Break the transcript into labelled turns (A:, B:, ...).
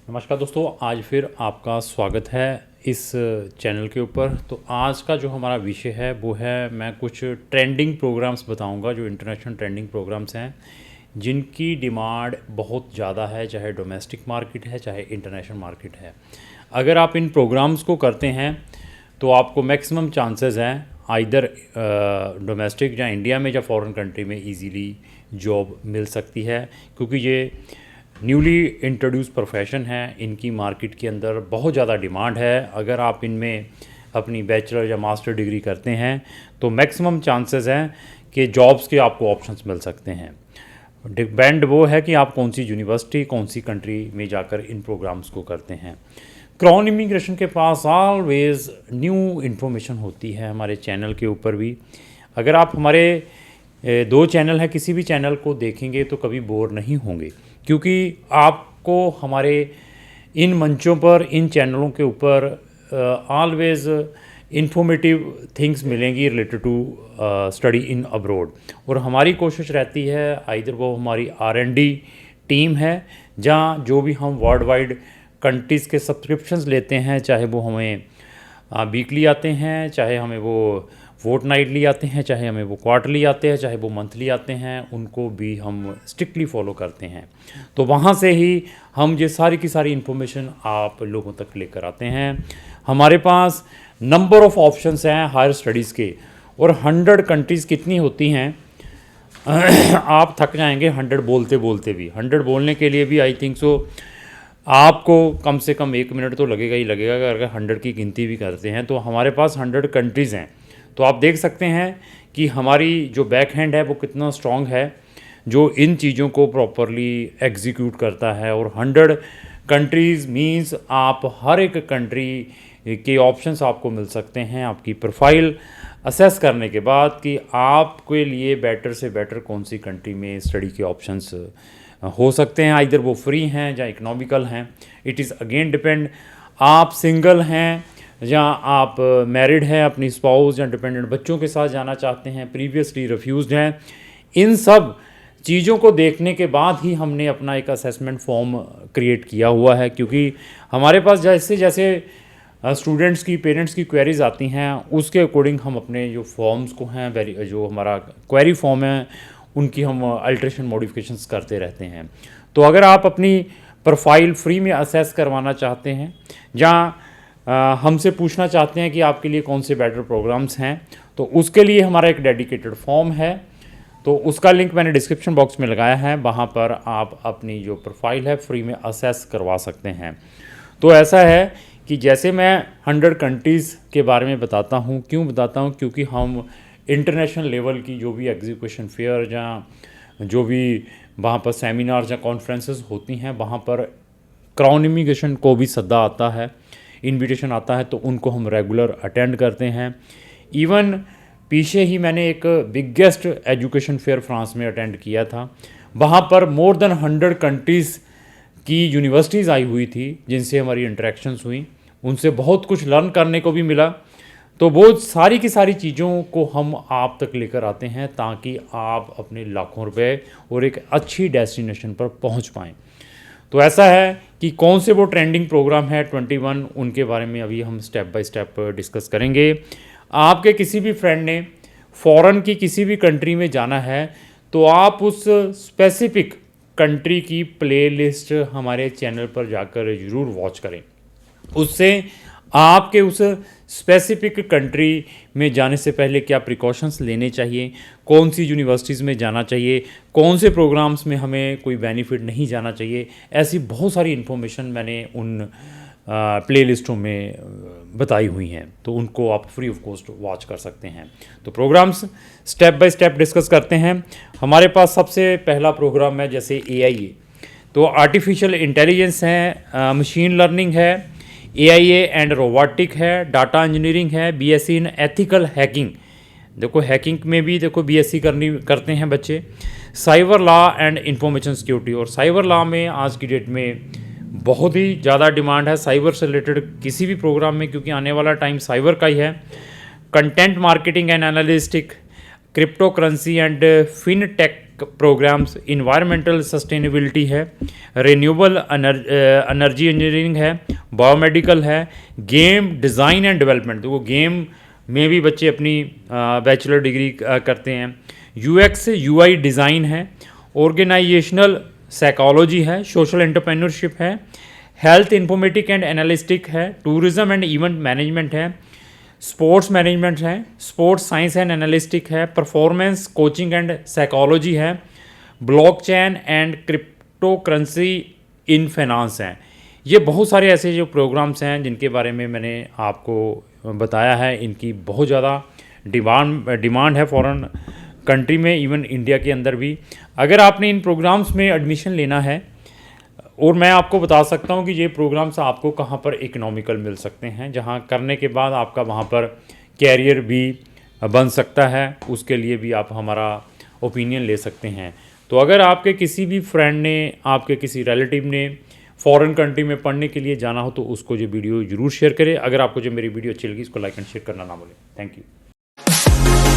A: नमस्कार दोस्तों, आज फिर आपका स्वागत है इस चैनल के ऊपर। तो आज का जो हमारा विषय है वो है, मैं कुछ ट्रेंडिंग प्रोग्राम्स बताऊंगा जो इंटरनेशनल ट्रेंडिंग प्रोग्राम्स हैं जिनकी डिमांड बहुत ज़्यादा है, चाहे डोमेस्टिक मार्केट है चाहे इंटरनेशनल मार्केट है। अगर आप इन प्रोग्राम्स को करते हैं तो आपको मैक्सिमम चांसेस हैं आइदर डोमेस्टिक या इंडिया में या फॉरेन कंट्री में इजीली जॉब मिल सकती है, क्योंकि ये न्यूली इंट्रोड्यूस प्रोफेशन है। इनकी मार्केट के अंदर बहुत ज़्यादा डिमांड है। अगर आप इनमें अपनी बैचलर या मास्टर डिग्री करते हैं तो मैक्सिमम चांसेस हैं कि जॉब्स के आपको ऑप्शंस मिल सकते हैं। डिपेंड वो है कि आप कौन सी यूनिवर्सिटी, कौन सी कंट्री में जाकर इन प्रोग्राम्स को करते हैं। क्राउन इमिग्रेशन के पास ऑलवेज़ न्यू इन्फॉर्मेशन होती है, हमारे चैनल के ऊपर भी। अगर आप हमारे 2 चैनल हैं, किसी भी चैनल को देखेंगे तो कभी बोर नहीं होंगे, क्योंकि आपको हमारे इन मंचों पर, इन चैनलों के ऊपर ऑलवेज़ इंफॉर्मेटिव थिंग्स मिलेंगी related to study in abroad. और हमारी कोशिश रहती है, आइदर वो हमारी R&D टीम है जहाँ जो भी हम वर्ल्ड वाइड कंट्रीज़ के सब्सक्रिप्शंस लेते हैं, चाहे वो हमें वीकली आते हैं, चाहे हमें वो फोर्टनाइटली आते हैं, चाहे हमें वो क्वार्टरली आते हैं, चाहे वो मंथली आते हैं, उनको भी हम स्ट्रिक्टली फॉलो करते हैं। तो वहाँ से ही हम ये सारी की सारी इन्फॉर्मेशन आप लोगों तक लेकर आते हैं। हमारे पास नंबर ऑफ़ ऑप्शंस हैं हायर स्टडीज़ के, और 100 कंट्रीज़ कितनी होती हैं आप थक जाएंगे 100 बोलते बोलते भी। 100 बोलने के लिए भी आई थिंक सो आपको कम से कम 1 मिनट तो लगेगा ही लगेगा। अगर 100 की गिनती भी करते हैं तो हमारे पास 100 कंट्रीज़ हैं। तो आप देख सकते हैं कि हमारी जो बैक हैंड है वो कितना स्ट्रॉन्ग है, जो इन चीज़ों को प्रॉपरली एग्जीक्यूट करता है। और 100 कंट्रीज़ मींस आप हर एक कंट्री के ऑप्शंस आपको मिल सकते हैं आपकी प्रोफाइल असेस करने के बाद कि आपके लिए बेटर से बेटर कौन सी कंट्री में स्टडी के ऑप्शंस हो सकते हैं। आइदर वो फ्री हैं या इकोनॉमिकल हैं, इट इज़ अगेन डिपेंड। आप सिंगल हैं या आप मैरिड हैं, अपनी स्पाउस या डिपेंडेंट बच्चों के साथ जाना चाहते हैं, प्रीवियसली रिफ्यूज़ड हैं, इन सब चीज़ों को देखने के बाद ही हमने अपना एक असेसमेंट फॉर्म क्रिएट किया हुआ है। क्योंकि हमारे पास जैसे जैसे स्टूडेंट्स की, पेरेंट्स की क्वेरीज आती हैं, उसके अकॉर्डिंग हम अपने जो फॉर्म्स को हैं, जो हमारा क्वेरी फॉर्म है, उनकी हम अल्ट्रेशन मॉडिफिकेशंस करते रहते हैं। तो अगर आप अपनी प्रोफाइल फ्री में असेस करवाना चाहते हैं, जहाँ हमसे पूछना चाहते हैं कि आपके लिए कौन से बेटर प्रोग्राम्स हैं, तो उसके लिए हमारा एक डेडिकेटेड फॉर्म है। तो उसका लिंक मैंने डिस्क्रिप्शन बॉक्स में लगाया है, वहाँ पर आप अपनी जो प्रोफाइल है फ्री में असेस करवा सकते हैं। तो ऐसा है कि जैसे मैं 100 कंट्रीज़ के बारे में बताता हूँ, क्यों बताता हूँ, क्योंकि हम इंटरनेशनल लेवल की जो भी एग्जीक्यूशन फेयर या जो भी वहाँ पर सेमिनार्स या कॉन्फ्रेंसेस होती हैं, वहाँ पर क्राउन इमिग्रेशन को भी सद्दा आता है, इनविटेशन आता है, तो उनको हम रेगुलर अटेंड करते हैं। इवन पीछे ही मैंने एक बिगेस्ट एजुकेशन फेयर फ्रांस में अटेंड किया था। वहाँ पर मोर देन 100 कंट्रीज़ की यूनिवर्सिटीज़ आई हुई थी जिनसे हमारी इंटरेक्शंस हुई, उनसे बहुत कुछ लर्न करने को भी मिला। तो वो सारी की सारी चीज़ों को हम आप तक लेकर आते हैं ताकि आप अपने लाखों रुपए और एक अच्छी डेस्टिनेशन पर पहुंच पाएँ। तो ऐसा है कि कौन से वो ट्रेंडिंग प्रोग्राम है 21, उनके बारे में अभी हम स्टेप बाय स्टेप डिस्कस करेंगे। आपके किसी भी फ्रेंड ने फॉरेन की किसी भी कंट्री में जाना है तो आप उस स्पेसिफिक कंट्री की प्लेलिस्ट हमारे चैनल पर जाकर ज़रूर वॉच करें। उससे आपके उस स्पेसिफिक कंट्री में जाने से पहले क्या प्रिकॉशंस लेने चाहिए, कौन सी यूनिवर्सिटीज़ में जाना चाहिए, कौन से प्रोग्राम्स में हमें कोई बेनिफिट नहीं जाना चाहिए, ऐसी बहुत सारी इन्फॉर्मेशन मैंने उन प्लेलिस्टों में बताई हुई हैं। तो उनको आप फ्री ऑफ कॉस्ट वॉच कर सकते हैं। तो programs step by step discuss करते हैं। हमारे पास सबसे पहला प्रोग्राम है जैसे AIA, तो आर्टिफिशियल इंटेलिजेंस है, मशीन लर्निंग है, AIA एंड रोबोटिक है, डाटा इंजीनियरिंग है, BSc इन एथिकल हैकिंग, देखो हैकिंग में भी देखो BSc करते हैं बच्चे, cyber law and information security. और साइबर लॉ में आज की डेट में बहुत ही ज़्यादा डिमांड है साइबर से रिलेटेड किसी भी प्रोग्राम में, क्योंकि आने वाला टाइम साइबर का ही है। Content marketing and analytics, crypto currency and fintech programs, environmental sustainability है, रिन्यूएबल एनर्जी इंजीनियरिंग है, बायोमेडिकल है, गेम डिज़ाइन एंड डेवलपमेंट, तो वो गेम में भी बच्चे अपनी बैचलर डिग्री करते हैं, यूएक्स यूआई डिज़ाइन है, ऑर्गेनाइजेशनल साइकोलॉजी है, सोशल एंटरप्रेन्योरशिप है, हेल्थ इंफॉर्मेटिक एंड एनालिस्टिक है, टूरिज्म एंड इवेंट मैनेजमेंट है, स्पोर्ट्स मैनेजमेंट है, स्पोर्ट्स साइंस एंड एनालिस्टिक है, परफॉर्मेंस कोचिंग एंड साइकोलॉजी है, blockchain and crypto currency in finance हैं। ये बहुत सारे ऐसे जो प्रोग्राम्स हैं जिनके बारे में मैंने आपको बताया है। इनकी बहुत ज़्यादा डिमांड है फॉरेन कंट्री में, इवन इंडिया के अंदर भी। अगर आपने इन प्रोग्राम्स में एडमिशन लेना है, और मैं आपको बता सकता हूं कि ये प्रोग्राम्स आपको कहां पर इकोनॉमिकल मिल सकते हैं, जहां करने के बाद आपका वहां पर कैरियर भी बन सकता है, उसके लिए भी आप हमारा ओपिनियन ले सकते हैं। तो अगर आपके किसी भी फ्रेंड ने, आपके किसी रिलेटिव ने फॉरेन कंट्री में पढ़ने के लिए जाना हो तो उसको ये वीडियो ज़रूर शेयर करें। अगर आपको जो मेरी वीडियो अच्छी लगी इसको लाइक एंड शेयर करना ना भूलें। Thank you.